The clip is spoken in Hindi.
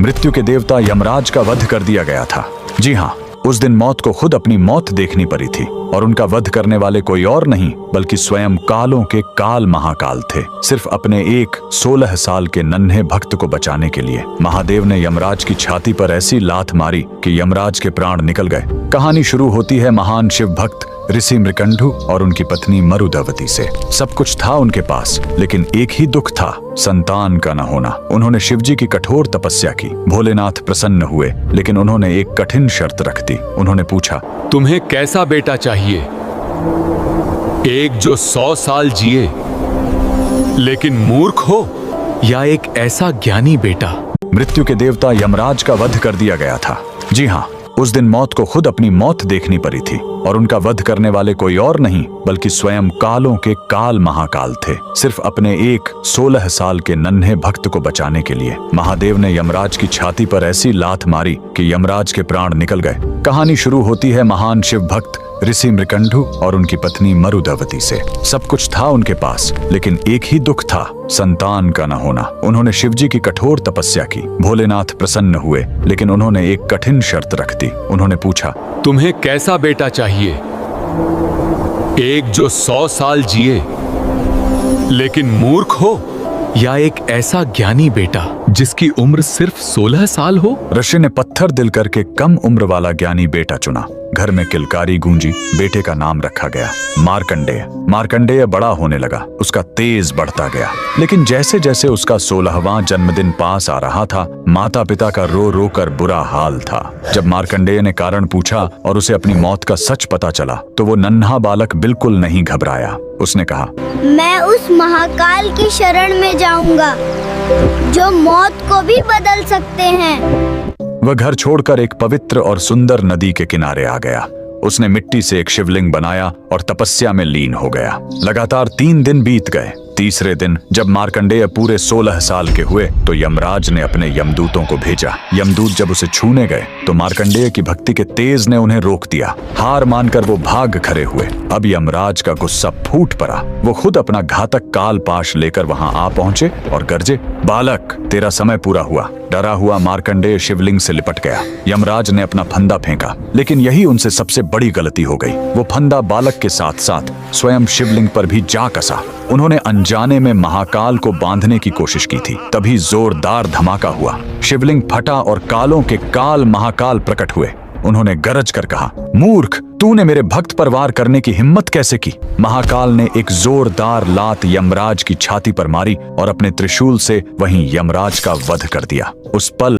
मृत्यु के देवता यमराज का वध कर दिया गया था। जी हाँ, उस दिन मौत को खुद अपनी मौत देखनी पड़ी थी और उनका वध करने वाले कोई और नहीं बल्कि स्वयं कालों के काल महाकाल थे। सिर्फ अपने एक 16 साल के नन्हे भक्त को बचाने के लिए महादेव ने यमराज की छाती पर ऐसी लात मारी कि यमराज के प्राण निकल गए। कहानी शुरू होती है महान शिव भक्त ऋषि मृकंडु और उनकी पत्नी मरुदवती से। सब कुछ था उनके पास, लेकिन एक ही दुख था, संतान का न होना। उन्होंने शिवजी की कठोर तपस्या की। भोलेनाथ प्रसन्न हुए, लेकिन उन्होंने एक कठिन शर्त रख दी। उन्होंने पूछा, तुम्हें कैसा बेटा चाहिए? एक जो 100 साल जिए लेकिन मूर्ख हो, या एक ऐसा ज्ञानी बेटा? मृत्यु के देवता यमराज का वध कर दिया गया था। जी हाँ, उस दिन मौत को खुद अपनी मौत देखनी पड़ी थी और उनका वध करने वाले कोई और नहीं बल्कि स्वयं कालों के काल महाकाल थे। सिर्फ अपने एक 16 साल के नन्हे भक्त को बचाने के लिए महादेव ने यमराज की छाती पर ऐसी लात मारी कि यमराज के प्राण निकल गए। कहानी शुरू होती है महान शिव भक्त ऋषि मृकंडु और उनकी पत्नी मरुदवती से। सब कुछ था उनके पास, लेकिन एक ही दुख था, संतान का न होना। उन्होंने शिवजी की कठोर तपस्या की। भोलेनाथ प्रसन्न हुए, लेकिन उन्होंने एक कठिन शर्त रख दी। उन्होंने पूछा, तुम्हें कैसा बेटा चाहिए? एक जो 100 साल जिए लेकिन मूर्ख हो, या एक ऐसा ज्ञानी बेटा जिसकी उम्र सिर्फ 16 साल हो? ऋषि ने पत्थर दिल करके कम उम्र वाला ज्ञानी बेटा चुना। घर में किलकारी गूंजी। बेटे का नाम रखा गया मार्कंडेय। मार्कंडेय बड़ा होने लगा, उसका तेज बढ़ता गया। लेकिन जैसे जैसे उसका 16वां जन्मदिन पास आ रहा था, माता पिता का रो रो कर बुरा हाल था। जब मार्कंडेय ने कारण पूछा और उसे अपनी मौत का सच पता चला, तो वो नन्हा बालक बिल्कुल नहीं घबराया। उसने कहा, मैं उस महाकाल की शरण में जाऊंगा जो मौत को भी बदल सकते हैं। वह घर छोड़कर एक पवित्र और सुंदर नदी के किनारे आ गया। उसने मिट्टी से एक शिवलिंग बनाया और तपस्या में लीन हो गया। लगातार 3 दिन बीत गए। तीसरे दिन जब मार्कंडेय पूरे 16 साल के हुए तो यमराज ने अपने यमदूतों को भेजा। यमदूत जब उसे छूने गए तो मार्कंडेय की भक्ति के तेज ने उन्हें रोक दिया। हार मानकर वो भाग खड़े हुए। अब यमराज का गुस्सा फूट पड़ा। वो खुद अपना घातक काल पाश लेकर वहां आ पहुंचे और गरजे, बालक, तेरा समय पूरा हुआ। डरा हुआ मार्कंडेय शिवलिंग से लिपट गया। यमराज ने अपना फंदा फेंका, लेकिन यही उनसे सबसे बड़ी गलती हो गई। वो फंदा बालक के साथ साथ स्वयं शिवलिंग पर भी जा कसा। उन्होंने अनजाने में महाकाल को बांधने की कोशिश की थी। तभी जोरदार धमाका हुआ। शिवलिंग फटा और कालों के काल महाकाल प्रकट हुए। उन्होंने गरज कर कहा, मूर्ख, तूने मेरे भक्त पर वार करने की हिम्मत कैसे की? महाकाल ने एक जोरदार लात यमराज की छाती पर मारी और अपने त्रिशूल से वहीं यमराज का वध कर दिया। उस पल